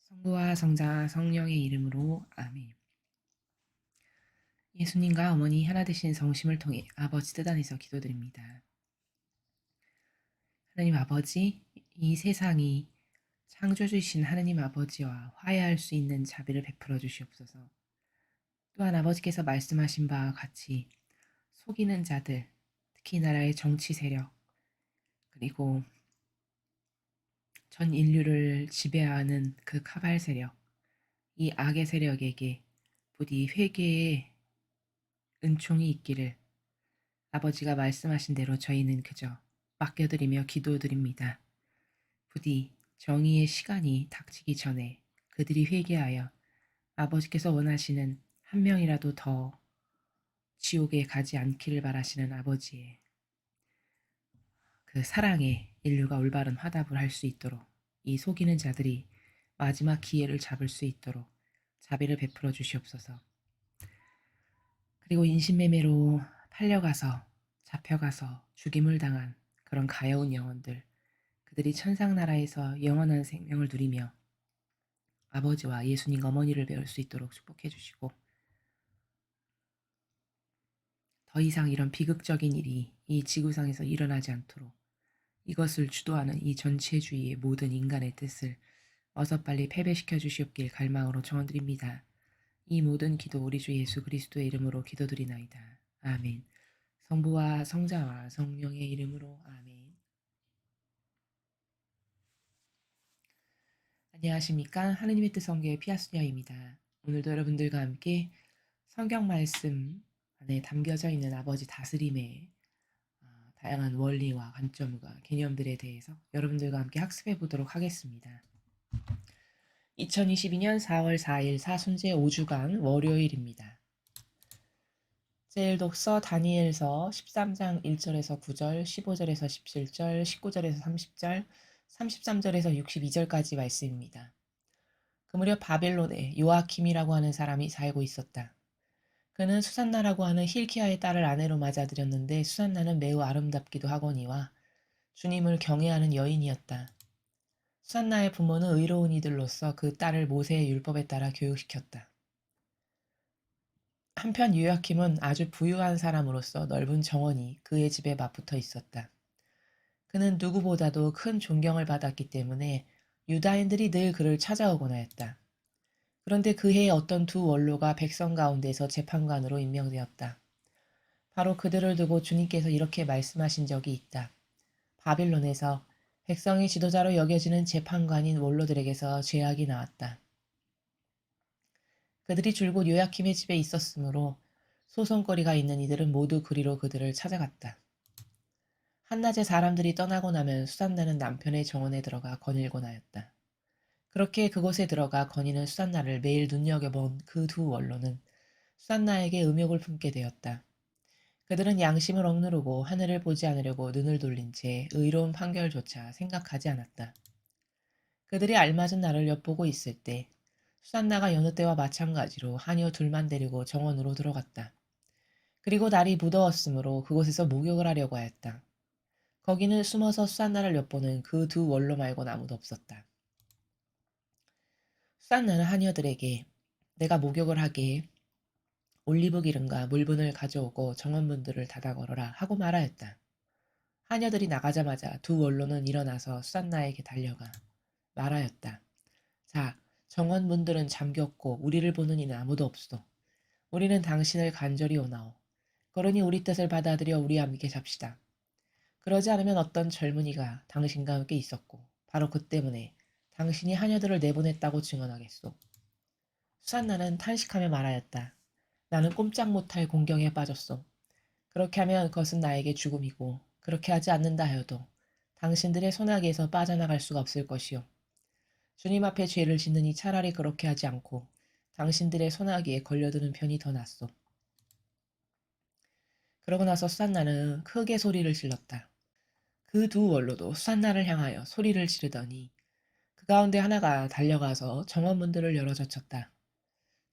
성부와 성자 성령의 이름으로 아멘. 예수님과 어머니 하나 되신 성심을 통해 아버지 뜻 안에서 기도드립니다. 하나님 아버지, 이 세상이 창조주이신 하나님 아버지와 화해할 수 있는 자비를 베풀어 주시옵소서. 또한 아버지께서 말씀하신 바와 같이 속이는 자들, 특히 나라의 정치 세력, 그리고 전 인류를 지배하는 그 카발 세력, 이 악의 세력에게 부디 회개의 은총이 있기를 아버지가 말씀하신 대로 저희는 그저 맡겨드리며 기도드립니다. 부디 정의의 시간이 닥치기 전에 그들이 회개하여 아버지께서 원하시는 한 명이라도 더 지옥에 가지 않기를 바라시는 아버지의 그 사랑에 인류가 올바른 화답을 할 수 있도록 이 속이는 자들이 마지막 기회를 잡을 수 있도록 자비를 베풀어 주시옵소서. 그리고 인신매매로 팔려가서 잡혀가서 죽임을 당한 그런 가여운 영혼들, 그들이 천상나라에서 영원한 생명을 누리며 아버지와 예수님 어머니를 배울 수 있도록 축복해 주시고, 더 이상 이런 비극적인 일이 이 지구상에서 일어나지 않도록 이것을 주도하는 이 전체주의의 모든 인간의 뜻을 어서 빨리 패배시켜 주시옵길 갈망으로 청원드립니다. 이 모든 기도 우리 주 예수 그리스도의 이름으로 기도드리나이다. 아멘. 성부와 성자와 성령의 이름으로 아멘. 안녕하십니까? 하느님의 뜻 성교의 피아스녀입니다. 오늘도 여러분들과 함께 성경 말씀 안에 담겨져 있는 아버지 다스림의 다양한 원리와 관점과 개념들에 대해서 여러분들과 함께 학습해 보도록 하겠습니다. 2022년 4월 4일 사순제 5주간 월요일입니다. 제1독서 다니엘서 13장 1절에서 9절, 15절에서 17절, 19절에서 30절, 33절에서 62절까지 말씀입니다. 그 무렵 바벨론에 요아킴이라고 하는 사람이 살고 있었다. 그는 수산나라고 하는 힐키야의 딸을 아내로 맞아들였는데 수산나는 매우 아름답기도 하거니와 주님을 경외하는 여인이었다. 수산나의 부모는 의로운 이들로서 그 딸을 모세의 율법에 따라 교육시켰다. 한편 요야킴은 아주 부유한 사람으로서 넓은 정원이 그의 집에 맞붙어 있었다. 그는 누구보다도 큰 존경을 받았기 때문에 유다인들이 늘 그를 찾아오곤 하였다. 그런데 그해에 어떤 두 원로가 백성 가운데서 재판관으로 임명되었다. 바로 그들을 두고 주님께서 이렇게 말씀하신 적이 있다. 바빌론에서 백성의 지도자로 여겨지는 재판관인 원로들에게서 죄악이 나왔다. 그들이 줄곧 요야킴의 집에 있었으므로 소송거리가 있는 이들은 모두 그리로 그들을 찾아갔다. 한낮에 사람들이 떠나고 나면 수산나는 남편의 정원에 들어가 거닐곤 하였다. 그렇게 그곳에 들어가 거니는 수산나를 매일 눈여겨본 그 두 원로는 수산나에게 음욕을 품게 되었다. 그들은 양심을 억누르고 하늘을 보지 않으려고 눈을 돌린 채 의로운 판결조차 생각하지 않았다. 그들이 알맞은 날을 엿보고 있을 때 수산나가 여느 때와 마찬가지로 하녀 둘만 데리고 정원으로 들어갔다. 그리고 날이 무더웠으므로 그곳에서 목욕을 하려고 하였다. 거기는 숨어서 수산나를 엿보는 그 두 원로 말고는 아무도 없었다. 수산나는 하녀들에게 내가 목욕을 하게 올리브 기름과 물분을 가져오고 정원문들을 닫아 걸어라 하고 말하였다. 하녀들이 나가자마자 두 원로는 일어나서 수산나에게 달려가 말하였다. 자, 정원문들은 잠겼고 우리를 보는 이는 아무도 없소. 우리는 당신을 간절히 원하오. 그러니 우리 뜻을 받아들여 우리와 함께 잡시다. 그러지 않으면 어떤 젊은이가 당신과 함께 있었고 바로 그 때문에 당신이 하녀들을 내보냈다고 증언하겠소. 수산나는 탄식하며 말하였다. 나는 꼼짝 못할 공경에 빠졌소. 그렇게 하면 그것은 나에게 죽음이고 그렇게 하지 않는다 하여도 당신들의 손아귀에서 빠져나갈 수가 없을 것이오. 주님 앞에 죄를 짓느니 차라리 그렇게 하지 않고 당신들의 손아귀에 걸려드는 편이 더 낫소. 그러고 나서 수산나는 크게 소리를 질렀다. 그 두 원로도 수산나를 향하여 소리를 지르더니 그 가운데 하나가 달려가서 정원문들을 열어젖혔다.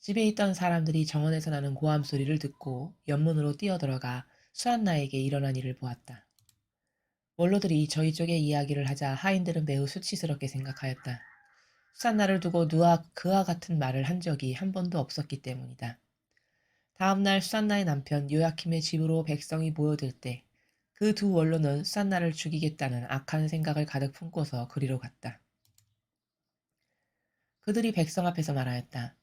집에 있던 사람들이 정원에서 나는 고함 소리를 듣고 연문으로 뛰어들어가 수산나에게 일어난 일을 보았다. 원로들이 저희 쪽에 이야기를 하자 하인들은 매우 수치스럽게 생각하였다. 수산나를 두고 누가 그와 같은 말을 한 적이 한 번도 없었기 때문이다. 다음 날 수산나의 남편 요야킴의 집으로 백성이 모여들 때 그 두 원로는 수산나를 죽이겠다는 악한 생각을 가득 품고서 그리로 갔다. 그들이 백성 앞에서 말하였다.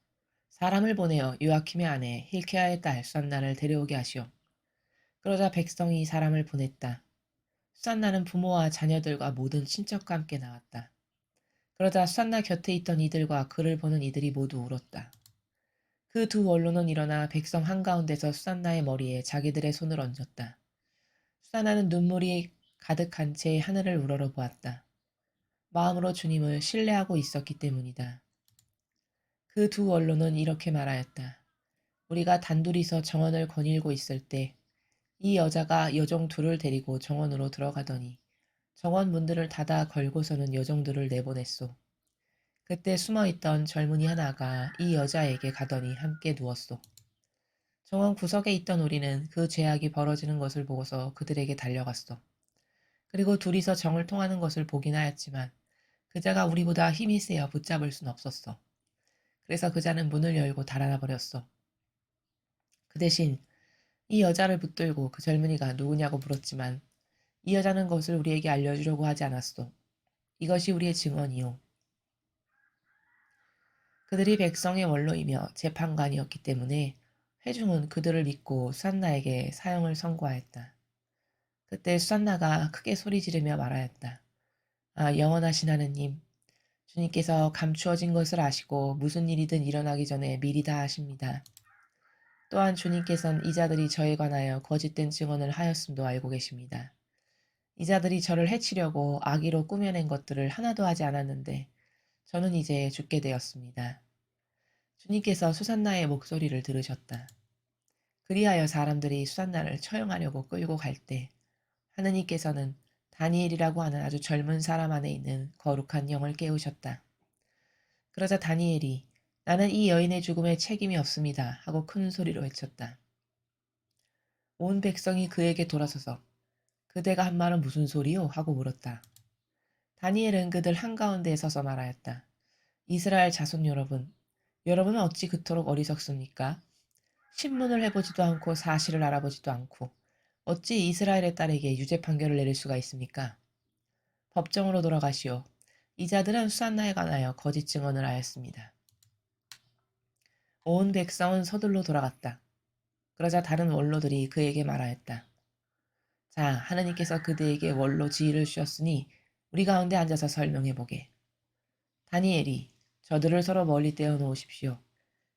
사람을 보내어 요아킴의 아내 힐케아의 딸 수산나를 데려오게 하시오. 그러자 백성이 사람을 보냈다. 수산나는 부모와 자녀들과 모든 친척과 함께 나왔다. 그러자 수산나 곁에 있던 이들과 그를 보는 이들이 모두 울었다. 그 두 원로는 일어나 백성 한가운데서 수산나의 머리에 자기들의 손을 얹었다. 수산나는 눈물이 가득한 채 하늘을 우러러 보았다. 마음으로 주님을 신뢰하고 있었기 때문이다. 그 두 원로는 이렇게 말하였다. 우리가 단둘이서 정원을 거닐고 있을 때 이 여자가 여종 둘을 데리고 정원으로 들어가더니 정원 문들을 닫아 걸고서는 여종들을 내보냈소. 그때 숨어있던 젊은이 하나가 이 여자에게 가더니 함께 누웠소. 정원 구석에 있던 우리는 그 죄악이 벌어지는 것을 보고서 그들에게 달려갔소. 그리고 둘이서 정을 통하는 것을 보긴 하였지만 그자가 우리보다 힘이 세어 붙잡을 순 없었어. 그래서 그자는 문을 열고 달아나 버렸어. 그 대신 이 여자를 붙들고 그 젊은이가 누구냐고 물었지만 이 여자는 것을 우리에게 알려주려고 하지 않았소. 이것이 우리의 증언이요. 그들이 백성의 원로이며 재판관이었기 때문에 회중은 그들을 믿고 수산나에게 사형을 선고하였다. 그때 수산나가 크게 소리 지르며 말하였다. 아, 영원하신 하느님, 주님께서 감추어진 것을 아시고 무슨 일이든 일어나기 전에 미리 다 아십니다. 또한 주님께서는 이 자들이 저에 관하여 거짓된 증언을 하였음도 알고 계십니다. 이 자들이 저를 해치려고 악의로 꾸며낸 것들을 하나도 하지 않았는데 저는 이제 죽게 되었습니다. 주님께서 수산나의 목소리를 들으셨다. 그리하여 사람들이 수산나를 처형하려고 끌고 갈 때 하느님께서는 다니엘이라고 하는 아주 젊은 사람 안에 있는 거룩한 영을 깨우셨다. 그러자 다니엘이 나는 이 여인의 죽음에 책임이 없습니다 하고 큰 소리로 외쳤다. 온 백성이 그에게 돌아서서 그대가 한 말은 무슨 소리요? 하고 물었다. 다니엘은 그들 한가운데에 서서 말하였다. 이스라엘 자손 여러분, 여러분은 어찌 그토록 어리석습니까? 신문을 해보지도 않고 사실을 알아보지도 않고 어찌 이스라엘의 딸에게 유죄 판결을 내릴 수가 있습니까? 법정으로 돌아가시오. 이 자들은 수산나에 관하여 거짓 증언을 하였습니다. 온 백성은 서둘러 돌아갔다. 그러자 다른 원로들이 그에게 말하였다. 자, 하느님께서 그대에게 원로 지위를 주셨으니 우리 가운데 앉아서 설명해보게. 다니엘이 저들을 서로 멀리 떼어 놓으십시오.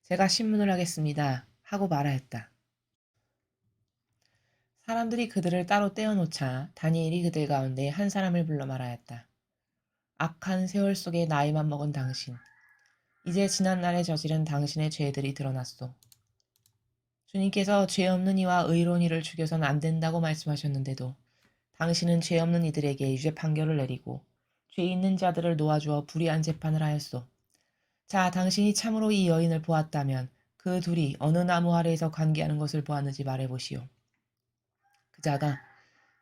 제가 신문을 하겠습니다. 하고 말하였다. 사람들이 그들을 따로 떼어놓자 다니엘이 그들 가운데 한 사람을 불러 말하였다. 악한 세월 속에 나이만 먹은 당신. 이제 지난날에 저지른 당신의 죄들이 드러났소. 주님께서 죄 없는 이와 의로운 이를 죽여서는 안 된다고 말씀하셨는데도 당신은 죄 없는 이들에게 유죄 판결을 내리고 죄 있는 자들을 놓아주어 불의한 재판을 하였소. 자, 당신이 참으로 이 여인을 보았다면 그 둘이 어느 나무 아래에서 관계하는 것을 보았는지 말해보시오. 그자가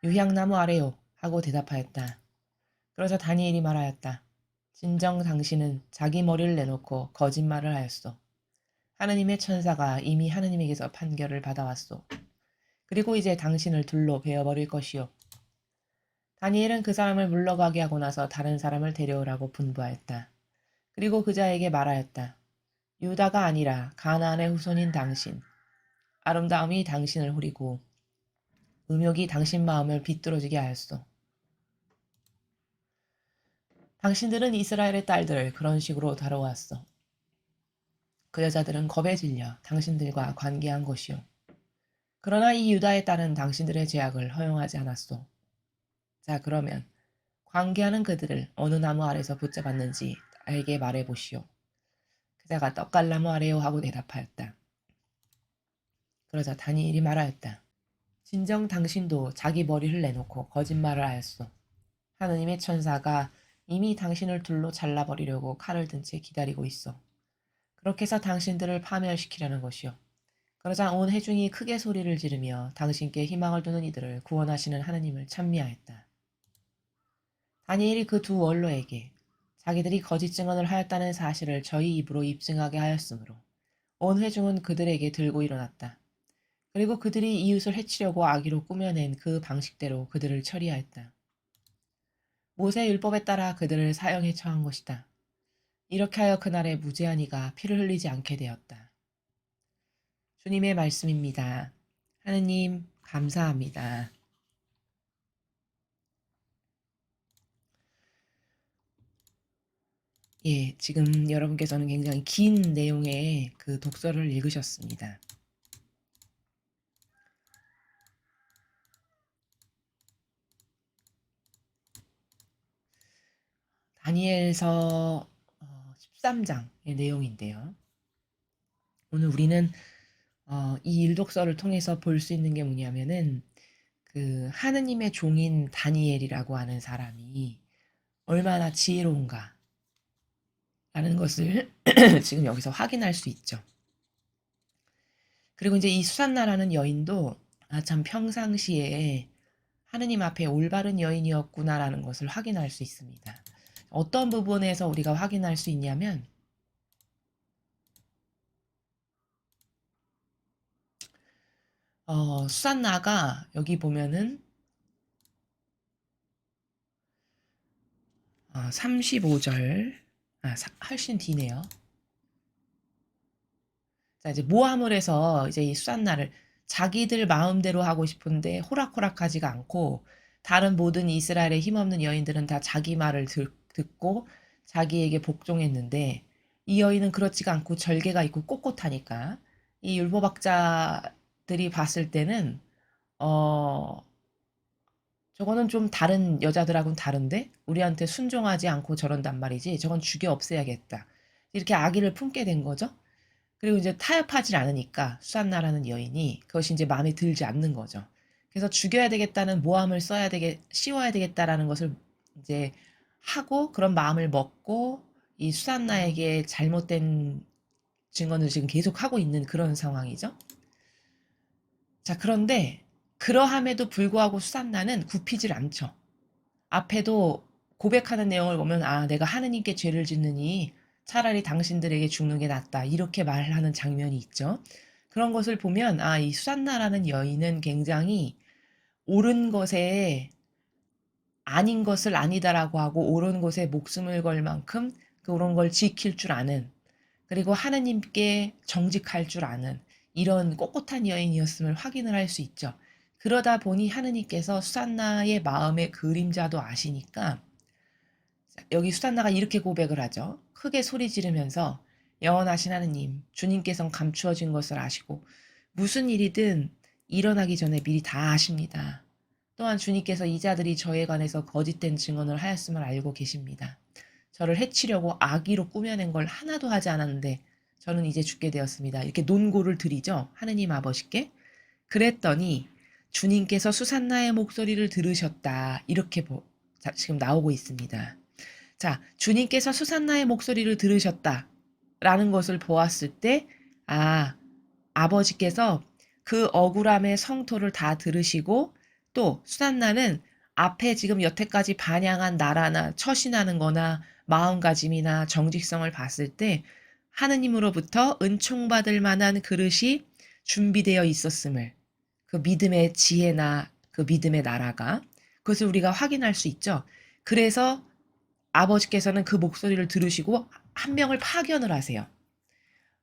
유향나무 아래요 하고 대답하였다. 그러자 다니엘이 말하였다. 진정 당신은 자기 머리를 내놓고 거짓말을 하였소. 하느님의 천사가 이미 하느님에게서 판결을 받아왔소. 그리고 이제 당신을 둘로 베어버릴 것이요. 다니엘은 그 사람을 물러가게 하고 나서 다른 사람을 데려오라고 분부하였다. 그리고 그자에게 말하였다. 유다가 아니라 가나안의 후손인 당신. 아름다움이 당신을 후리고 음욕이 당신 마음을 비뚤어지게 하였소. 당신들은 이스라엘의 딸들을 그런 식으로 다뤄왔어. 그 여자들은 겁에 질려 당신들과 관계한 것이요. 그러나 이 유다의 딸은 당신들의 죄악을 허용하지 않았소. 자, 그러면 관계하는 그들을 어느 나무 아래서 붙잡았는지 알게 말해보시오. 그자가 떡갈나무 아래요 하고 대답하였다. 그러자 다니엘이 말하였다. 진정 당신도 자기 머리를 내놓고 거짓말을 하였소. 하느님의 천사가 이미 당신을 둘로 잘라버리려고 칼을 든 채 기다리고 있어. 그렇게 해서 당신들을 파멸시키려는 것이요. 그러자 온 회중이 크게 소리를 지르며 당신께 희망을 두는 이들을 구원하시는 하느님을 찬미하였다. 다니엘이 그 두 원로에게 자기들이 거짓 증언을 하였다는 사실을 저희 입으로 입증하게 하였으므로 온 회중은 그들에게 들고 일어났다. 그리고 그들이 이웃을 해치려고 악의로 꾸며낸 그 방식대로 그들을 처리하였다. 모세 율법에 따라 그들을 사형에 처한 것이다. 이렇게 하여 그날에 무죄한 이가 피를 흘리지 않게 되었다. 주님의 말씀입니다. 하느님 감사합니다. 예, 지금 여러분께서는 굉장히 긴 내용의 그 독서를 읽으셨습니다. 다니엘서 13장의 내용인데요. 오늘 우리는 이 일독서를 통해서 볼 수 있는 게 뭐냐면은 그 하느님의 종인 다니엘이라고 하는 사람이 얼마나 지혜로운가 라는 것을 지금 여기서 확인할 수 있죠. 그리고 이제 이 수산나라는 여인도 참 평상시에 하느님 앞에 올바른 여인이었구나라는 것을 확인할 수 있습니다. 어떤 부분에서 우리가 확인할 수 있냐면 수산나가 여기 보면은 35절 훨씬 뒤네요. 자, 이제 모함을 해서 이제 이 수산나를 자기들 마음대로 하고 싶은데 호락호락하지가 않고 다른 모든 이스라엘의 힘없는 여인들은 다 자기 말을 듣고 자기에게 복종했는데 이 여인은 그렇지가 않고 절개가 있고 꼿꼿하니까 이 율법학자들이 봤을 때는 저거는 좀 다른 여자들하고는 다른데 우리한테 순종하지 않고 저런단 말이지. 저건 죽여 없애야겠다. 이렇게 악의를 품게 된 거죠. 그리고 이제 타협하지 않으니까 수산나라는 여인이 그것이 이제 마음에 들지 않는 거죠. 그래서 죽여야 되겠다는 모함을 씌워야 되겠다라는 것을 이제 하고 그런 마음을 먹고 이 수산나에게 잘못된 증언을 지금 계속 하고 있는 그런 상황이죠. 자, 그런데 그러함에도 불구하고 수산나는 굽히질 않죠. 앞에도 고백하는 내용을 보면 내가 하느님께 죄를 짓느니 차라리 당신들에게 죽는 게 낫다. 이렇게 말하는 장면이 있죠. 그런 것을 보면 이 수산나라는 여인은 굉장히 옳은 것에 아닌 것을 아니다라고 하고 옳은 것에 목숨을 걸 만큼 그 옳은 걸 지킬 줄 아는 그리고 하느님께 정직할 줄 아는 이런 꼿꼿한 여인이었음을 확인을 할 수 있죠. 그러다 보니 하느님께서 수산나의 마음의 그림자도 아시니까 여기 수산나가 이렇게 고백을 하죠. 크게 소리 지르면서 영원하신 하느님, 주님께서는 감추어진 것을 아시고 무슨 일이든 일어나기 전에 미리 다 아십니다. 또한 주님께서 이 자들이 저에 관해서 거짓된 증언을 하였음을 알고 계십니다. 저를 해치려고 악의로 꾸며낸 걸 하나도 하지 않았는데 저는 이제 죽게 되었습니다. 이렇게 논고를 드리죠. 하느님 아버지께. 그랬더니 주님께서 수산나의 목소리를 들으셨다. 이렇게 지금 나오고 있습니다. 자, 주님께서 수산나의 목소리를 들으셨다라는 것을 보았을 때 아버지께서 그 억울함의 성토를 다 들으시고 또 수산나는 앞에 지금 여태까지 반향한 나라나 처신하는 거나 마음가짐이나 정직성을 봤을 때 하느님으로부터 은총받을 만한 그릇이 준비되어 있었음을 그 믿음의 지혜나 그 믿음의 나라가 그것을 우리가 확인할 수 있죠. 그래서 아버지께서는 그 목소리를 들으시고 한 명을 파견을 하세요.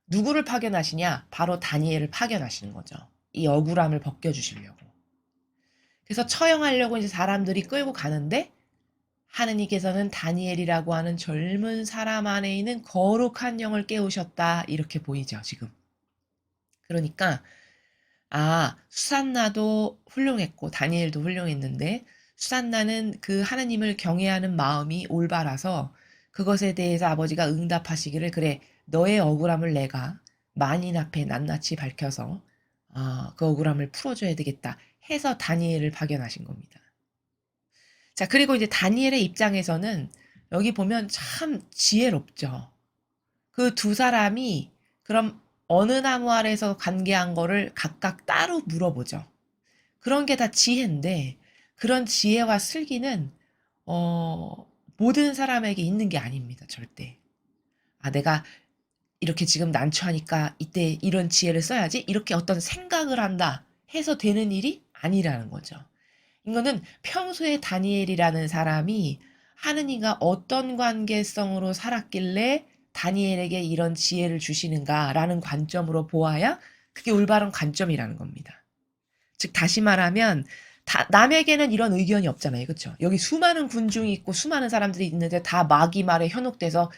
누구를 파견하시냐? 바로 다니엘을 파견하시는 거죠. 이 억울함을 벗겨주시려고. 그래서 처형하려고 이제 사람들이 끌고 가는데 하느님께서는 다니엘이라고 하는 젊은 사람 안에 있는 거룩한 영을 깨우셨다. 이렇게 보이죠, 지금. 그러니까 수산나도 훌륭했고 다니엘도 훌륭했는데 수산나는 그 하느님을 경외하는 마음이 올바라서 그것에 대해서 아버지가 응답하시기를 그래 너의 억울함을 내가 만인 앞에 낱낱이 밝혀서 그 억울함을 풀어줘야 되겠다 해서 다니엘을 파견하신 겁니다. 자, 그리고 이제 다니엘의 입장에서는 여기 보면 참 지혜롭죠. 그 두 사람이 그럼 어느 나무 아래서 관계한 거를 각각 따로 물어보죠. 그런 게 다 지혜인데 그런 지혜와 슬기는 모든 사람에게 있는 게 아닙니다. 절대. 아, 내가 이렇게 지금 난처하니까 이때 이런 지혜를 써야지. 이렇게 어떤 생각을 한다 해서 되는 일이 아니라는 거죠. 이거는 평소에 다니엘이라는 사람이 하느님과 어떤 관계성으로 살았길래 다니엘에게 이런 지혜를 주시는가라는 관점으로 보아야 그게 올바른 관점이라는 겁니다. 즉 다시 말하면 남에게는 이런 의견이 없잖아요. 그렇죠? 여기 수많은 군중이 있고 수많은 사람들이 있는데 다 마귀 말에 현혹돼서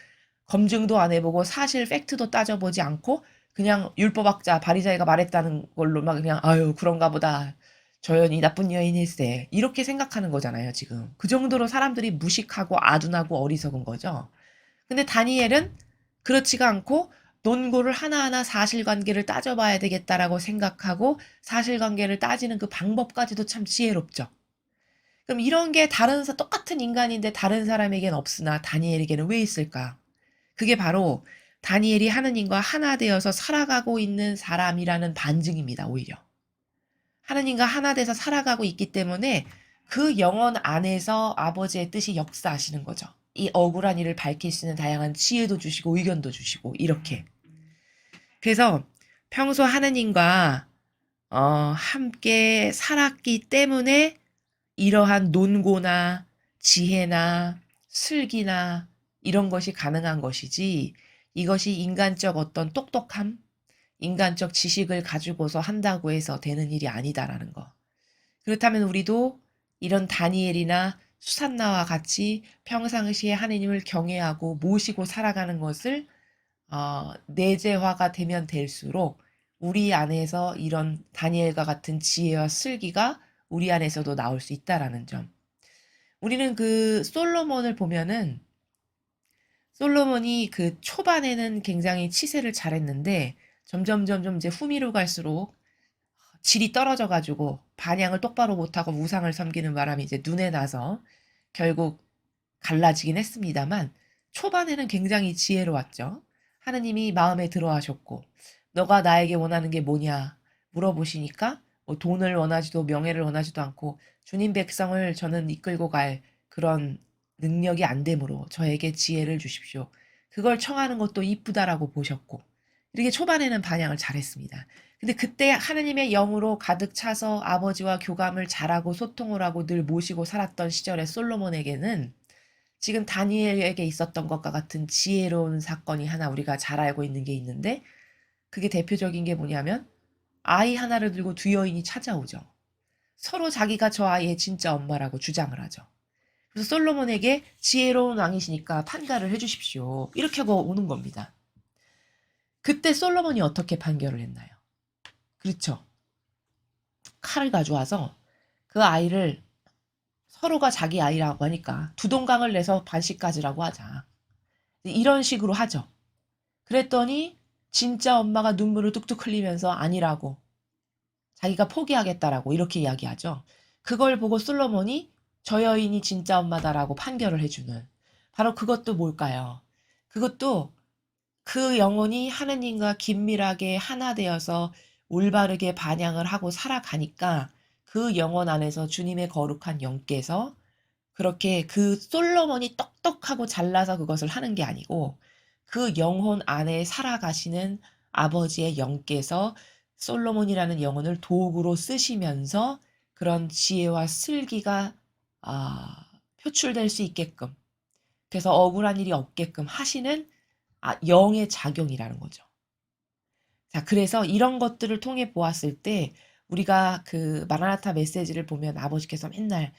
검증도 안 해보고 사실 팩트도 따져보지 않고 그냥 율법학자 바리새인가 말했다는 걸로 막 그냥 아유 그런가 보다. 저 여인이 나쁜 여인일세. 이렇게 생각하는 거잖아요, 지금. 그 정도로 사람들이 무식하고 아둔하고 어리석은 거죠. 근데 다니엘은 그렇지가 않고 논고를 하나하나 사실관계를 따져봐야 되겠다라고 생각하고 사실관계를 따지는 그 방법까지도 참 지혜롭죠. 그럼 이런 게 똑같은 인간인데 다른 사람에겐 없으나 다니엘에게는 왜 있을까? 그게 바로 다니엘이 하느님과 하나 되어서 살아가고 있는 사람이라는 반증입니다, 오히려. 하느님과 하나 돼서 살아가고 있기 때문에 그 영혼 안에서 아버지의 뜻이 역사하시는 거죠. 이 억울한 일을 밝힐 수 있는 다양한 지혜도 주시고 의견도 주시고 이렇게. 그래서 평소 하느님과 함께 살았기 때문에 이러한 논고나 지혜나 슬기나 이런 것이 가능한 것이지 이것이 인간적 어떤 똑똑함, 인간적 지식을 가지고서 한다고 해서 되는 일이 아니다라는 거. 그렇다면 우리도 이런 다니엘이나 수산나와 같이 평상시에 하느님을 경외하고 모시고 살아가는 것을 내재화가 되면 될수록 우리 안에서 이런 다니엘과 같은 지혜와 슬기가 우리 안에서도 나올 수 있다라는 점. 우리는 그 솔로몬을 보면은 솔로몬이 그 초반에는 굉장히 치세를 잘했는데 점점 이제 후미로 갈수록 질이 떨어져 가지고 반향을 똑바로 못하고 우상을 섬기는 바람에 이제 눈에 나서 결국 갈라지긴 했습니다만 초반에는 굉장히 지혜로웠죠. 하느님이 마음에 들어하셨고 너가 나에게 원하는 게 뭐냐 물어보시니까 뭐 돈을 원하지도 명예를 원하지도 않고 주님 백성을 저는 이끌고 갈 그런 능력이 안 되므로 저에게 지혜를 주십시오. 그걸 청하는 것도 이쁘다라고 보셨고 이렇게 초반에는 반향을 잘했습니다. 근데 그때 하느님의 영으로 가득 차서 아버지와 교감을 잘하고 소통을 하고 늘 모시고 살았던 시절의 솔로몬에게는 지금 다니엘에게 있었던 것과 같은 지혜로운 사건이 하나 우리가 잘 알고 있는 게 있는데 그게 대표적인 게 뭐냐면 아이 하나를 들고 두 여인이 찾아오죠. 서로 자기가 저 아이의 진짜 엄마라고 주장을 하죠. 그래서 솔로몬에게 지혜로운 왕이시니까 판가를 해주십시오. 이렇게 하고 오는 겁니다. 그때 솔로몬이 어떻게 판결을 했나요? 그렇죠. 칼을 가져와서 그 아이를 서로가 자기 아이라고 하니까 두 동강을 내서 반씩 가지라고 하자. 이런 식으로 하죠. 그랬더니 진짜 엄마가 눈물을 뚝뚝 흘리면서 아니라고 자기가 포기하겠다라고 이렇게 이야기하죠. 그걸 보고 솔로몬이 저 여인이 진짜 엄마다라고 판결을 해주는 바로 그것도 뭘까요? 그것도 그 영혼이 하느님과 긴밀하게 하나 되어서 올바르게 반향을 하고 살아가니까 그 영혼 안에서 주님의 거룩한 영께서 그렇게 그 솔로몬이 똑똑하고 잘나서 그것을 하는 게 아니고 그 영혼 안에 살아가시는 아버지의 영께서 솔로몬이라는 영혼을 도구로 쓰시면서 그런 지혜와 슬기가 표출될 수 있게끔 그래서 억울한 일이 없게끔 하시는 영의 작용이라는 거죠. 자, 그래서 이런 것들을 통해 보았을 때 우리가 그 마라나타 메시지를 보면 아버지께서 맨날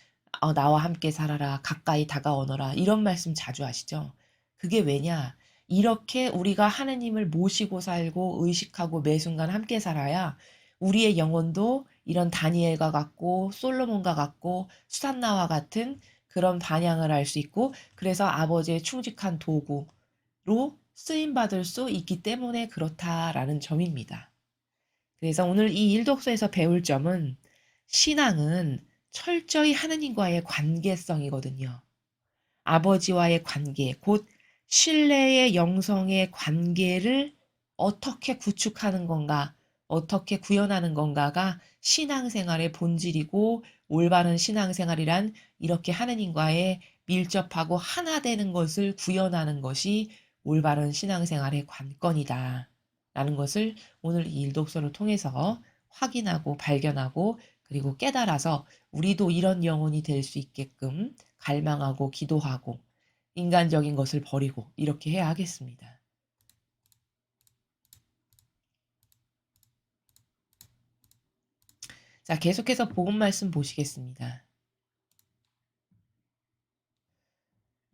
나와 함께 살아라, 가까이 다가오너라 이런 말씀 자주 하시죠. 그게 왜냐? 이렇게 우리가 하느님을 모시고 살고 의식하고 매 순간 함께 살아야 우리의 영혼도 이런 다니엘과 같고 솔로몬과 같고 수산나와 같은 그런 반향을 할 수 있고 그래서 아버지의 충직한 도구로 쓰임받을 수 있기 때문에 그렇다라는 점입니다. 그래서 오늘 이 일독서에서 배울 점은 신앙은 철저히 하느님과의 관계성이거든요. 아버지와의 관계, 곧 신뢰의 영성의 관계를 어떻게 구축하는 건가, 어떻게 구현하는 건가가 신앙생활의 본질이고 올바른 신앙생활이란 이렇게 하느님과의 밀접하고 하나 되는 것을 구현하는 것이 올바른 신앙생활의 관건이다. 라는 것을 오늘 이 일독서를 통해서 확인하고 발견하고 그리고 깨달아서 우리도 이런 영혼이 될 수 있게끔 갈망하고 기도하고 인간적인 것을 버리고 이렇게 해야 하겠습니다. 자, 계속해서 복음 말씀 보시겠습니다.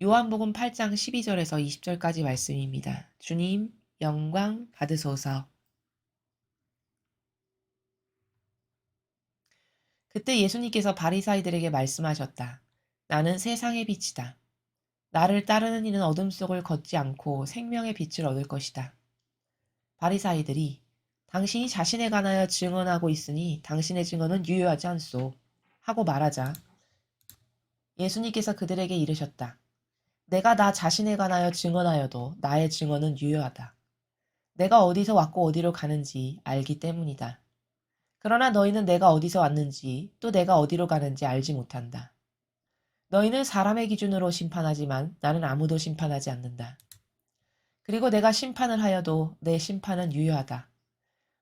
요한복음 8장 12절에서 20절까지 말씀입니다. 주님, 영광 받으소서. 그때 예수님께서 바리사이들에게 말씀하셨다. 나는 세상의 빛이다. 나를 따르는 이는 어둠 속을 걷지 않고 생명의 빛을 얻을 것이다. 바리사이들이 당신이 자신에 관하여 증언하고 있으니 당신의 증언은 유효하지 않소 하고 말하자 예수님께서 그들에게 이르셨다. 내가 나 자신에 관하여 증언하여도 나의 증언은 유효하다. 내가 어디서 왔고 어디로 가는지 알기 때문이다. 그러나 너희는 내가 어디서 왔는지 또 내가 어디로 가는지 알지 못한다. 너희는 사람의 기준으로 심판하지만 나는 아무도 심판하지 않는다. 그리고 내가 심판을 하여도 내 심판은 유효하다.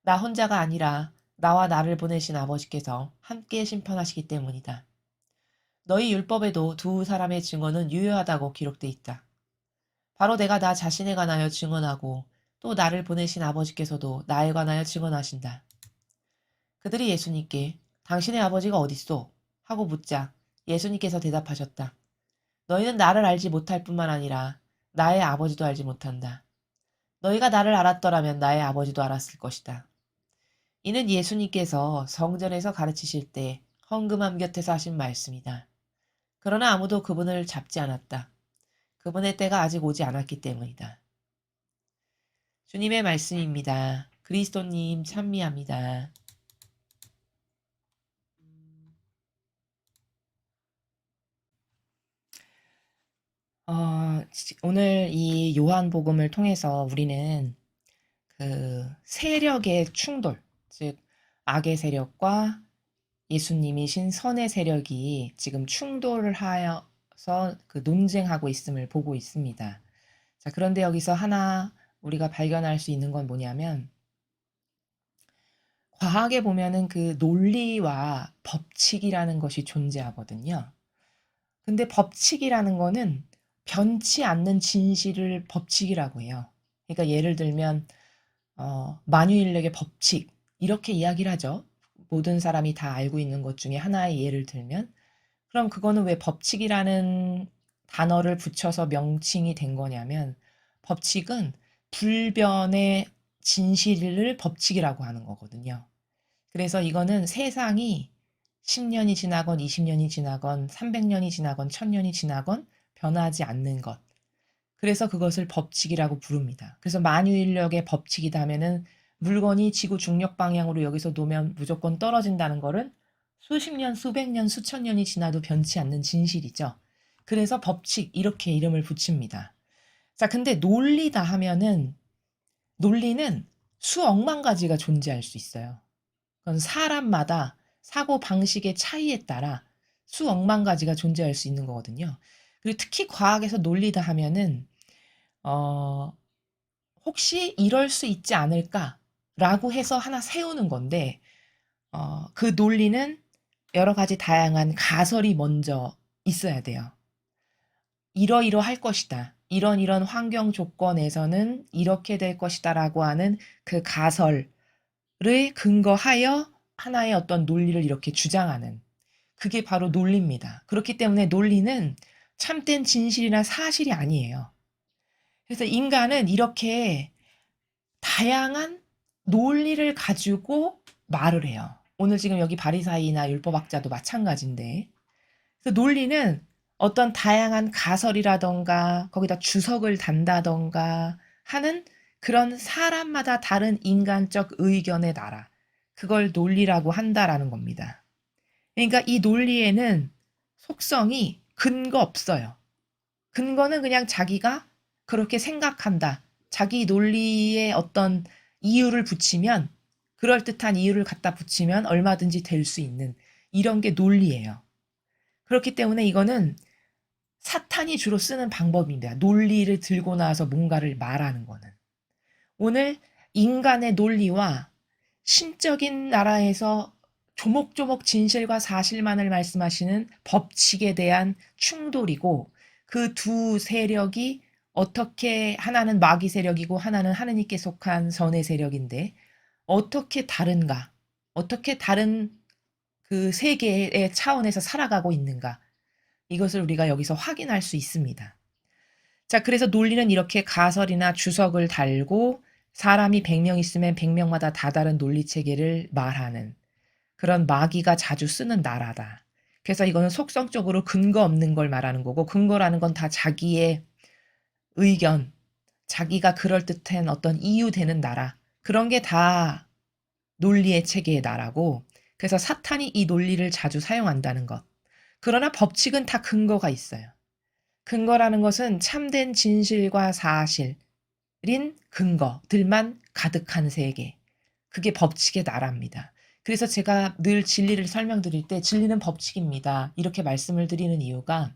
나 혼자가 아니라 나와 나를 보내신 아버지께서 함께 심판하시기 때문이다. 너희 율법에도 두 사람의 증언은 유효하다고 기록돼 있다. 바로 내가 나 자신에 관하여 증언하고 또 나를 보내신 아버지께서도 나에 관하여 증언하신다. 그들이 예수님께 당신의 아버지가 어딨소? 하고 묻자 예수님께서 대답하셨다. 너희는 나를 알지 못할 뿐만 아니라 나의 아버지도 알지 못한다. 너희가 나를 알았더라면 나의 아버지도 알았을 것이다. 이는 예수님께서 성전에서 가르치실 때 헌금함 곁에서 하신 말씀이다. 그러나 아무도 그분을 잡지 않았다. 그분의 때가 아직 오지 않았기 때문이다. 주님의 말씀입니다. 그리스도님 찬미합니다. 오늘 이 요한복음을 통해서 우리는 그 세력의 충돌, 즉 악의 세력과 예수님이신 선의 세력이 지금 충돌을 하여서 그 논쟁하고 있음을 보고 있습니다. 자, 그런데 여기서 하나 우리가 발견할 수 있는 건 뭐냐면 과학에 보면은 그 논리와 법칙이라는 것이 존재하거든요. 근데 법칙이라는 거는 변치 않는 진실을 법칙이라고 해요. 그러니까 예를 들면 만유인력의 법칙 이렇게 이야기를 하죠. 모든 사람이 다 알고 있는 것 중에 하나의 예를 들면 그럼 그거는 왜 법칙이라는 단어를 붙여서 명칭이 된 거냐면 법칙은 불변의 진실을 법칙이라고 하는 거거든요. 그래서 이거는 세상이 10년이 지나건 20년이 지나건 300년이 지나건 1000년이 지나건 변하지 않는 것. 그래서 그것을 법칙이라고 부릅니다. 그래서 만유인력의 법칙이다 하면은 물건이 지구 중력 방향으로 여기서 놓으면 무조건 떨어진다는 거는 수십 년, 수백 년, 수천 년이 지나도 변치 않는 진실이죠. 그래서 법칙 이렇게 이름을 붙입니다. 자, 근데 논리다 하면은 논리는 수억만 가지가 존재할 수 있어요. 그건 사람마다 사고 방식의 차이에 따라 수억만 가지가 존재할 수 있는 거거든요. 그리고 특히 과학에서 논리다 하면은 어, 혹시 이럴 수 있지 않을까라고 해서 하나 세우는 건데 그 논리는 여러 가지 다양한 가설이 먼저 있어야 돼요. 이러이러할 것이다. 이런 환경 조건에서는 이렇게 될 것이다라고 하는 그 가설을 근거하여 하나의 어떤 논리를 이렇게 주장하는 그게 바로 논리입니다. 그렇기 때문에 논리는 참된 진실이나 사실이 아니에요. 그래서 인간은 이렇게 다양한 논리를 가지고 말을 해요. 오늘 지금 여기 바리사이나 율법학자도 마찬가지인데 그래서 논리는 어떤 다양한 가설이라던가 거기다 주석을 단다던가 하는 그런 사람마다 다른 인간적 의견의 나라 그걸 논리라고 한다라는 겁니다. 그러니까 이 논리에는 속성이 근거 없어요. 근거는 그냥 자기가 그렇게 생각한다. 자기 논리에 어떤 이유를 붙이면 그럴듯한 이유를 갖다 붙이면 얼마든지 될 수 있는 이런 게 논리예요. 그렇기 때문에 이거는 사탄이 주로 쓰는 방법입니다. 논리를 들고 나와서 뭔가를 말하는 거는. 오늘 인간의 논리와 신적인 나라에서 조목조목 진실과 사실만을 말씀하시는 법칙에 대한 충돌이고, 그 두 세력이 어떻게, 하나는 마귀 세력이고 하나는 하느님께 속한 선의 세력인데 어떻게 다른가, 어떻게 다른 그 세계의 차원에서 살아가고 있는가, 이것을 우리가 여기서 확인할 수 있습니다. 자, 그래서 논리는 이렇게 가설이나 주석을 달고 사람이 100명 있으면 100명마다 다 다른 논리 체계를 말하는 그런 마귀가 자주 쓰는 나라다. 그래서 이거는 속성적으로 근거 없는 걸 말하는 거고, 근거라는 건 다 자기의 의견, 자기가 그럴듯한 어떤 이유 되는 나라, 그런 게 다 논리의 체계의 나라고, 그래서 사탄이 이 논리를 자주 사용한다는 것. 그러나 법칙은 다 근거가 있어요. 근거라는 것은 참된 진실과 사실인 근거들만 가득한 세계. 그게 법칙의 나라입니다. 그래서 제가 늘 진리를 설명드릴 때 진리는 법칙입니다, 이렇게 말씀을 드리는 이유가,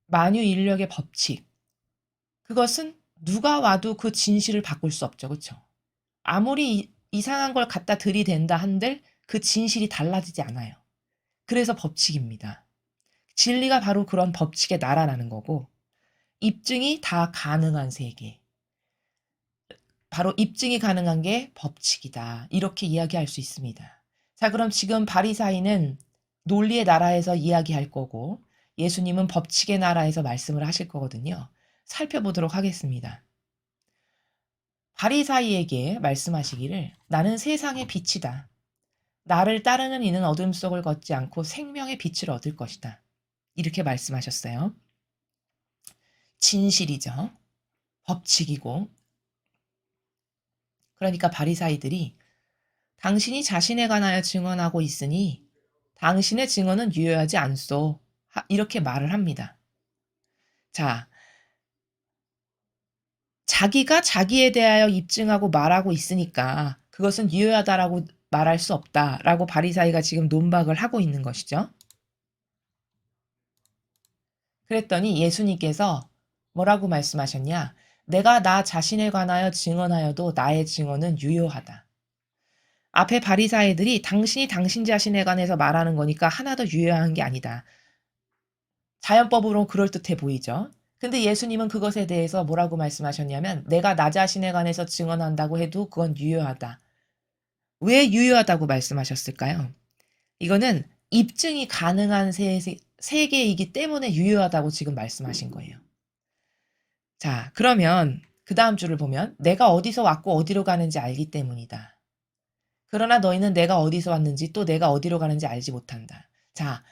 만유인력의 법칙, 그것은 누가 와도 그 진실을 바꿀 수 없죠. 그렇죠? 아무리 이상한 걸 갖다 들이댄다 한들 그 진실이 달라지지 않아요. 그래서 법칙입니다. 진리가 바로 그런 법칙의 나라라는 거고, 입증이 다 가능한 세계. 바로 입증이 가능한 게 법칙이다, 이렇게 이야기할 수 있습니다. 자, 그럼 지금 바리사이는 논리의 나라에서 이야기할 거고 예수님은 법칙의 나라에서 말씀을 하실 거거든요. 살펴보도록 하겠습니다. 바리사이에게 말씀하시기를, 나는 세상의 빛이다. 나를 따르는 이는 어둠 속을 걷지 않고 생명의 빛을 얻을 것이다. 이렇게 말씀하셨어요. 진실이죠. 법칙이고. 그러니까 바리사이들이 당신이 자신에 관하여 증언하고 있으니 당신의 증언은 유효하지 않소, 이렇게 말을 합니다. 자, 자기가 자기에 대하여 입증하고 말하고 있으니까 그것은 유효하다라고 말할 수 없다라고 바리사이가 지금 논박을 하고 있는 것이죠. 그랬더니 예수님께서 뭐라고 말씀하셨냐? 내가 나 자신에 관하여 증언하여도 나의 증언은 유효하다. 앞에 바리사이들이 당신이 당신 자신에 관해서 말하는 거니까 하나도 유효한 게 아니다, 자연법으로 그럴듯해 보이죠. 근데 예수님은 그것에 대해서 뭐라고 말씀하셨냐면, 내가 나 자신에 관해서 증언한다고 해도 그건 유효하다. 왜 유효하다고 말씀하셨을까요? 이거는 입증이 가능한 세계이기 때문에 유효하다고 지금 말씀하신 거예요. 자, 그러면 그 다음 줄을 보면, 내가 어디서 왔고 어디로 가는지 알기 때문이다. 그러나 너희는 내가 어디서 왔는지 또 내가 어디로 가는지 알지 못한다. 자,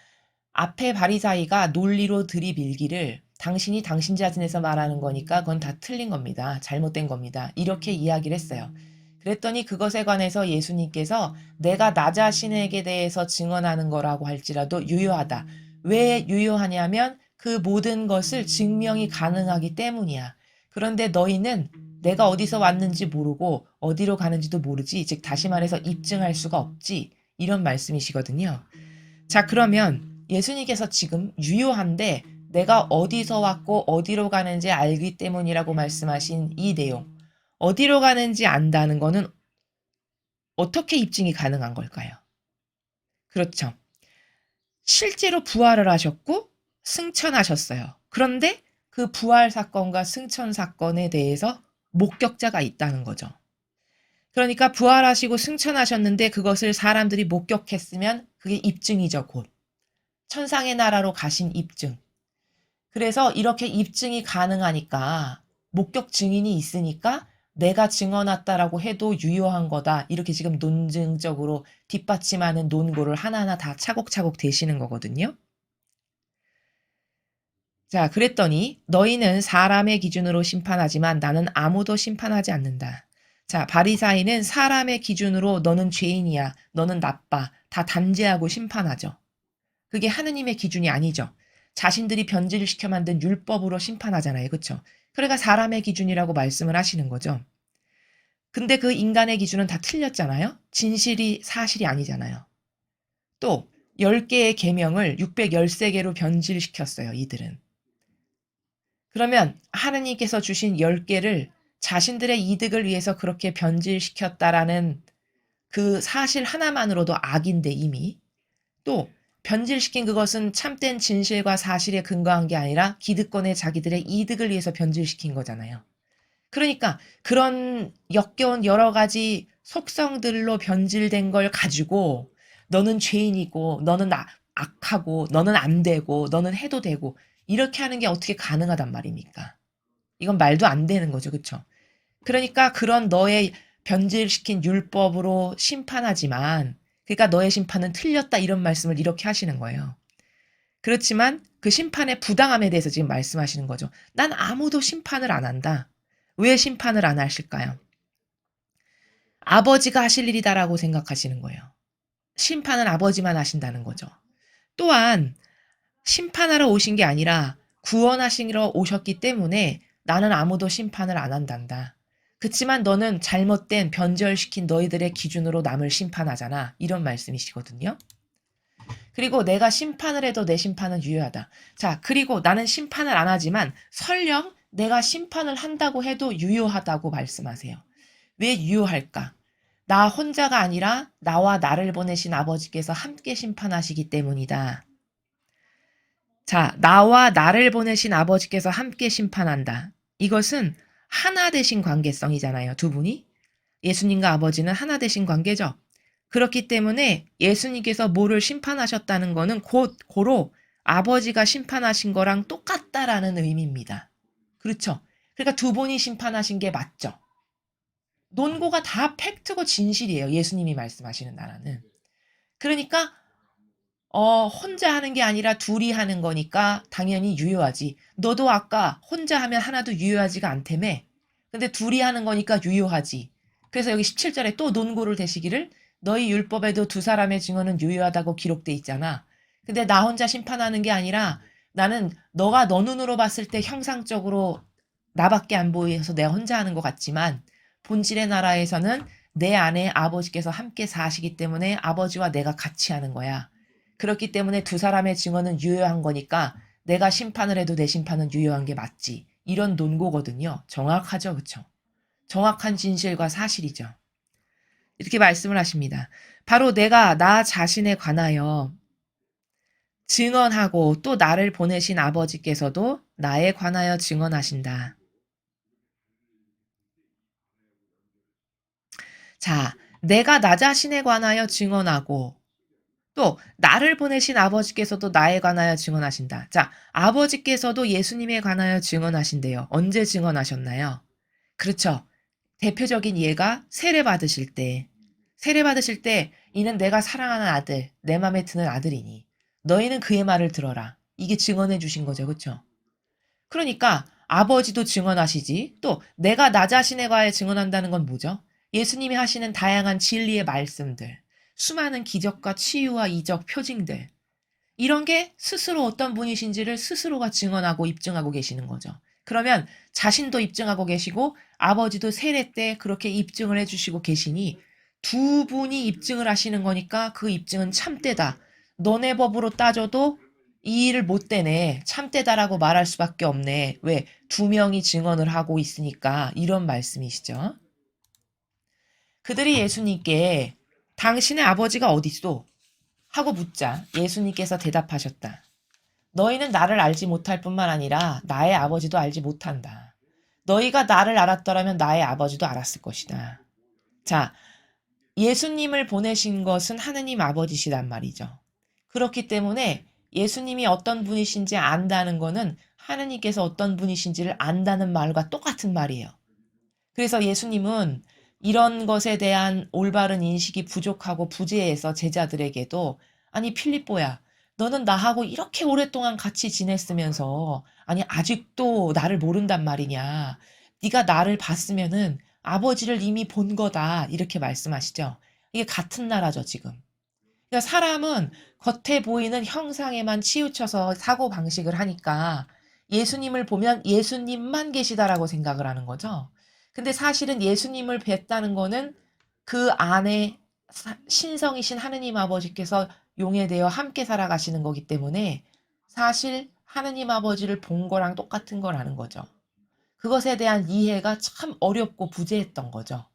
앞에 바리사이가 논리로 들이밀기를 당신이 당신 자신에서 말하는 거니까 그건 다 틀린 겁니다, 잘못된 겁니다, 이렇게 이야기를 했어요. 그랬더니 그것에 관해서 예수님께서 내가 나 자신에게 대해서 증언하는 거라고 할지라도 유효하다. 왜 유효하냐면 그 모든 것을 증명이 가능하기 때문이야. 그런데 너희는 내가 어디서 왔는지 모르고 어디로 가는지도 모르지, 즉 다시 말해서 입증할 수가 없지, 이런 말씀이시거든요. 자, 그러면 예수님께서 지금 유효한데 내가 어디서 왔고 어디로 가는지 알기 때문이라고 말씀하신 이 내용, 어디로 가는지 안다는 거는 어떻게 입증이 가능한 걸까요? 그렇죠. 실제로 부활을 하셨고 승천하셨어요. 그런데 그 부활 사건과 승천 사건에 대해서 목격자가 있다는 거죠. 그러니까 부활하시고 승천하셨는데 그것을 사람들이 목격했으면 그게 입증이죠, 곧. 천상의 나라로 가신 입증. 그래서 이렇게 입증이 가능하니까, 목격 증인이 있으니까 내가 증언했다라고 해도 유효한 거다, 이렇게 지금 논증적으로 뒷받침하는 논고를 하나하나 다 차곡차곡 대시는 거거든요. 자, 그랬더니 너희는 사람의 기준으로 심판하지만 나는 아무도 심판하지 않는다. 자, 바리사이는 사람의 기준으로 너는 죄인이야, 너는 나빠, 다 단죄하고 심판하죠. 그게 하느님의 기준이 아니죠. 자신들이 변질시켜 만든 율법으로 심판하잖아요. 그렇죠? 그러니까 사람의 기준이라고 말씀을 하시는 거죠. 근데 그 인간의 기준은 다 틀렸잖아요. 진실이 사실이 아니잖아요. 또 10개의 계명을 613개로 변질시켰어요, 이들은. 그러면 하느님께서 주신 10개를 자신들의 이득을 위해서 그렇게 변질시켰다라는 그 사실 하나만으로도 악인데 이미 또 변질시킨 그것은 참된 진실과 사실에 근거한 게 아니라 기득권의 자기들의 이득을 위해서 변질시킨 거잖아요. 그러니까 그런 역겨운 여러 가지 속성들로 변질된 걸 가지고 너는 죄인이고 너는 악하고 너는 안 되고 너는 해도 되고 이렇게 하는 게 어떻게 가능하단 말입니까? 이건 말도 안 되는 거죠. 그쵸? 그러니까 그런 너의 변질시킨 율법으로 심판하지만 그러니까 너의 심판은 틀렸다 이런 말씀을 이렇게 하시는 거예요. 그렇지만 그 심판의 부당함에 대해서 지금 말씀하시는 거죠. 난 아무도 심판을 안 한다. 왜 심판을 안 하실까요? 아버지가 하실 일이다라고 생각하시는 거예요. 심판은 아버지만 하신다는 거죠. 또한 심판하러 오신 게 아니라 구원하시러 오셨기 때문에 나는 아무도 심판을 안 한단다. 그치만 너는 잘못된 변절시킨 너희들의 기준으로 남을 심판하잖아. 이런 말씀이시거든요. 그리고 내가 심판을 해도 내 심판은 유효하다. 자, 그리고 나는 심판을 안 하지만 설령 내가 심판을 한다고 해도 유효하다고 말씀하세요. 왜 유효할까? 나 혼자가 아니라 나와 나를 보내신 아버지께서 함께 심판하시기 때문이다. 자, 나와 나를 보내신 아버지께서 함께 심판한다. 이것은 하나 되신 관계성이잖아요. 두 분이. 예수님과 아버지는 하나 되신 관계죠. 그렇기 때문에 예수님께서 뭐를 심판하셨다는 거는 곧 고로 아버지가 심판하신 거랑 똑같다라는 의미입니다. 그렇죠? 그러니까 두 분이 심판하신 게 맞죠. 논고가 다 팩트고 진실이에요. 예수님이 말씀하시는 나라는. 그러니까 혼자 하는 게 아니라 둘이 하는 거니까 당연히 유효하지. 너도 아까 혼자 하면 하나도 유효하지가 않다며. 근데 둘이 하는 거니까 유효하지. 그래서 여기 17절에 또 논고를 대시기를 너희 율법에도 두 사람의 증언은 유효하다고 기록돼 있잖아. 근데 나 혼자 심판하는 게 아니라 나는 너가 너 눈으로 봤을 때 형상적으로 나밖에 안 보여서 내가 혼자 하는 것 같지만 본질의 나라에서는 내 안에 아버지께서 함께 사시기 때문에 아버지와 내가 같이 하는 거야. 그렇기 때문에 두 사람의 증언은 유효한 거니까 내가 심판을 해도 내 심판은 유효한 게 맞지. 이런 논고거든요. 정확하죠. 그쵸? 정확한 진실과 사실이죠. 이렇게 말씀을 하십니다. 바로 내가 나 자신에 관하여 증언하고 또 나를 보내신 아버지께서도 나에 관하여 증언하신다. 자, 내가 나 자신에 관하여 증언하고 또 나를 보내신 아버지께서도 나에 관하여 증언하신다. 자, 아버지께서도 예수님에 관하여 증언하신대요. 언제 증언하셨나요? 그렇죠. 대표적인 예가 세례 받으실 때. 세례 받으실 때 이는 내가 사랑하는 아들, 내 맘에 드는 아들이니 너희는 그의 말을 들어라. 이게 증언해 주신 거죠. 그렇죠? 그러니까 아버지도 증언하시지. 또 내가 나 자신에 관하여 증언한다는 건 뭐죠? 예수님이 하시는 다양한 진리의 말씀들, 수많은 기적과 치유와 이적, 표징들. 이런 게 스스로 어떤 분이신지를 스스로가 증언하고 입증하고 계시는 거죠. 그러면 자신도 입증하고 계시고 아버지도 세례 때 그렇게 입증을 해주시고 계시니 두 분이 입증을 하시는 거니까 그 입증은 참되다. 너네 법으로 따져도 이 일을 못 되네. 참되다라고 말할 수밖에 없네. 왜? 두 명이 증언을 하고 있으니까 이런 말씀이시죠. 그들이 예수님께 당신의 아버지가 어딨소? 하고 묻자 예수님께서 대답하셨다. 너희는 나를 알지 못할 뿐만 아니라 나의 아버지도 알지 못한다. 너희가 나를 알았더라면 나의 아버지도 알았을 것이다. 자, 예수님을 보내신 것은 하느님 아버지시단 말이죠. 그렇기 때문에 예수님이 어떤 분이신지 안다는 거는 하느님께서 어떤 분이신지를 안다는 말과 똑같은 말이에요. 그래서 예수님은 이런 것에 대한 올바른 인식이 부족하고 부재해서 제자들에게도 아니 필립보야 너는 나하고 이렇게 오랫동안 같이 지냈으면서 아니 아직도 나를 모른단 말이냐. 네가 나를 봤으면은 아버지를 이미 본 거다. 이렇게 말씀하시죠. 이게 같은 나라죠, 지금. 그러니까 사람은 겉에 보이는 형상에만 치우쳐서 사고방식을 하니까 예수님을 보면 예수님만 계시다라고 생각을 하는 거죠. 근데 사실은 예수님을 뵀다는 거는 그 안에 신성이신 하느님 아버지께서 용해되어 함께 살아가시는 거기 때문에 사실 하느님 아버지를 본 거랑 똑같은 거라는 거죠. 그것에 대한 이해가 참 어렵고 부재했던 거죠.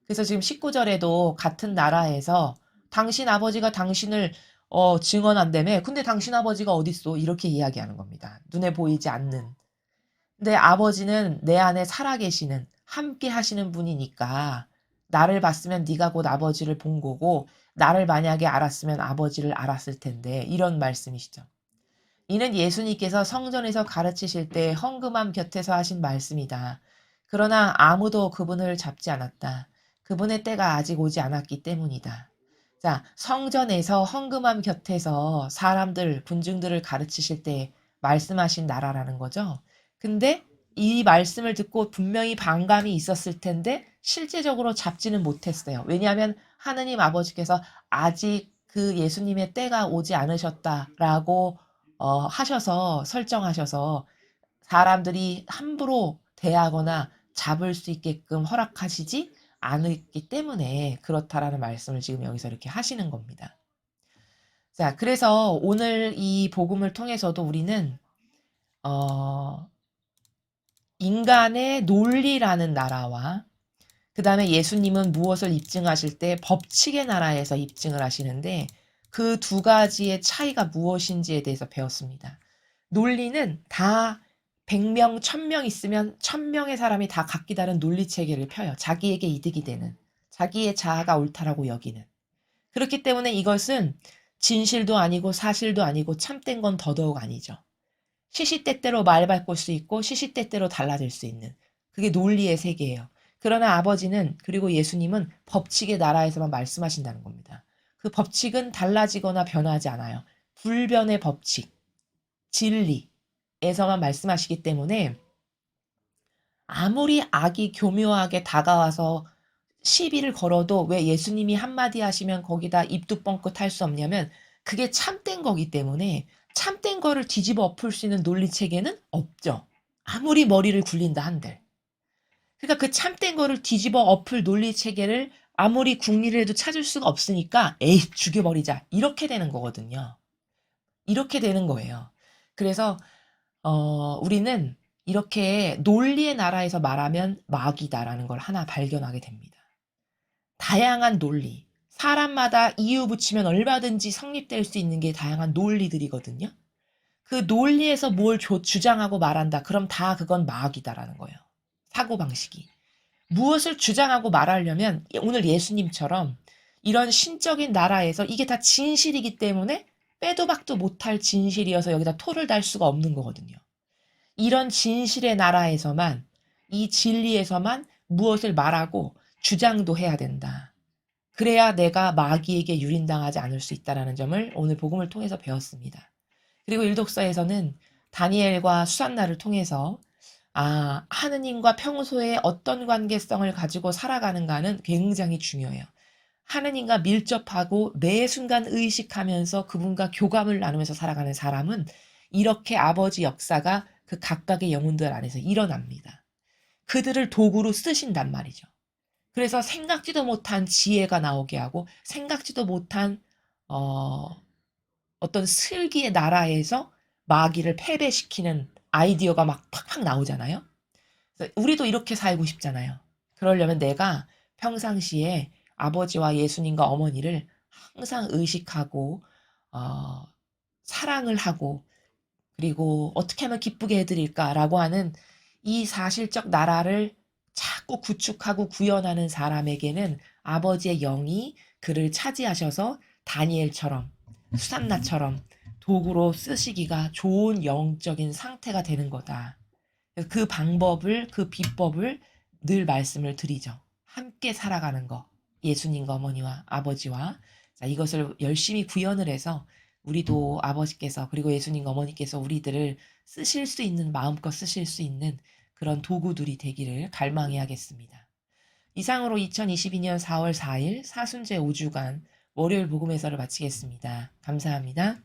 그래서 지금 19절에도 같은 나라에서 당신 아버지가 당신을 증언한다며. 근데 당신 아버지가 어딨어? 이렇게 이야기하는 겁니다. 눈에 보이지 않는. 근데 아버지는 내 안에 살아계시는 함께 하시는 분이니까 나를 봤으면 네가 곧 아버지를 본 거고 나를 만약에 알았으면 아버지를 알았을 텐데 이런 말씀이시죠. 이는 예수님께서 성전에서 가르치실 때 헝금함 곁에서 하신 말씀이다. 그러나 아무도 그분을 잡지 않았다. 그분의 때가 아직 오지 않았기 때문이다. 자, 성전에서 헝금함 곁에서 사람들, 군중들을 가르치실 때 말씀하신 나라라는 거죠. 근데 이 말씀을 듣고 분명히 반감이 있었을 텐데 실제적으로 잡지는 못했어요. 왜냐하면 하느님 아버지께서 아직 그 예수님의 때가 오지 않으셨다라고 하셔서 설정하셔서 사람들이 함부로 대하거나 잡을 수 있게끔 허락하시지 않았기 때문에 그렇다라는 말씀을 지금 여기서 이렇게 하시는 겁니다. 자, 그래서 오늘 이 복음을 통해서도 우리는 인간의 논리라는 나라와 그 다음에 예수님은 무엇을 입증하실 때 법칙의 나라에서 입증을 하시는데 그 두 가지의 차이가 무엇인지에 대해서 배웠습니다. 논리는 다 100명, 1000명 있으면 1000명의 사람이 다 각기 다른 논리 체계를 펴요. 자기에게 이득이 되는, 자기의 자아가 옳다라고 여기는. 그렇기 때문에 이것은 진실도 아니고 사실도 아니고 참된 건 더더욱 아니죠. 시시때때로 말 바꿀 수 있고 시시때때로 달라질 수 있는 그게 논리의 세계예요. 그러나 아버지는 그리고 예수님은 법칙의 나라에서만 말씀하신다는 겁니다. 그 법칙은 달라지거나 변하지 않아요. 불변의 법칙, 진리에서만 말씀하시기 때문에 아무리 악이 교묘하게 다가와서 시비를 걸어도 왜 예수님이 한마디 하시면 거기다 입도 뻥끗 할 수 없냐면 그게 참된 거기 때문에 참된 거를 뒤집어 엎을 수 있는 논리 체계는 없죠. 아무리 머리를 굴린다 한들. 그러니까 그 참된 거를 뒤집어 엎을 논리 체계를 아무리 궁리를 해도 찾을 수가 없으니까 에이 죽여버리자 이렇게 되는 거거든요. 이렇게 되는 거예요. 그래서 우리는 이렇게 논리의 나라에서 말하면 마귀다라는 걸 하나 발견하게 됩니다. 다양한 논리. 사람마다 이유 붙이면 얼마든지 성립될 수 있는 게 다양한 논리들이거든요. 그 논리에서 뭘 주장하고 말한다. 그럼 다 그건 마귀다라는 거예요. 사고방식이. 무엇을 주장하고 말하려면 오늘 예수님처럼 이런 신적인 나라에서 이게 다 진실이기 때문에 빼도 박도 못할 진실이어서 여기다 토를 달 수가 없는 거거든요. 이런 진실의 나라에서만 이 진리에서만 무엇을 말하고 주장도 해야 된다. 그래야 내가 마귀에게 유린당하지 않을 수 있다는 점을 오늘 복음을 통해서 배웠습니다. 그리고 일독서에서는 다니엘과 수산나를 통해서 하느님과 평소에 어떤 관계성을 가지고 살아가는가는 굉장히 중요해요. 하느님과 밀접하고 매 순간 의식하면서 그분과 교감을 나누면서 살아가는 사람은 이렇게 아버지 역사가 그 각각의 영혼들 안에서 일어납니다. 그들을 도구로 쓰신단 말이죠. 그래서 생각지도 못한 지혜가 나오게 하고 생각지도 못한 어떤 슬기의 나라에서 마귀를 패배시키는 아이디어가 막 팍팍 나오잖아요. 그래서 우리도 이렇게 살고 싶잖아요. 그러려면 내가 평상시에 아버지와 예수님과 어머니를 항상 의식하고 사랑을 하고 그리고 어떻게 하면 기쁘게 해드릴까라고 하는 이 사실적 나라를 자꾸 구축하고 구현하는 사람에게는 아버지의 영이 그를 차지하셔서 다니엘처럼 수산나처럼 도구로 쓰시기가 좋은 영적인 상태가 되는 거다. 그 방법을, 그 비법을 늘 말씀을 드리죠. 함께 살아가는 거. 예수님과 어머니와 아버지와 이것을 열심히 구현을 해서 우리도 아버지께서 그리고 예수님과 어머니께서 우리들을 쓰실 수 있는 마음껏 쓰실 수 있는 그런 도구들이 되기를 갈망해야겠습니다. 이상으로 2022년 4월 4일 사순제 5주간 월요일 복음회사를 마치겠습니다. 감사합니다.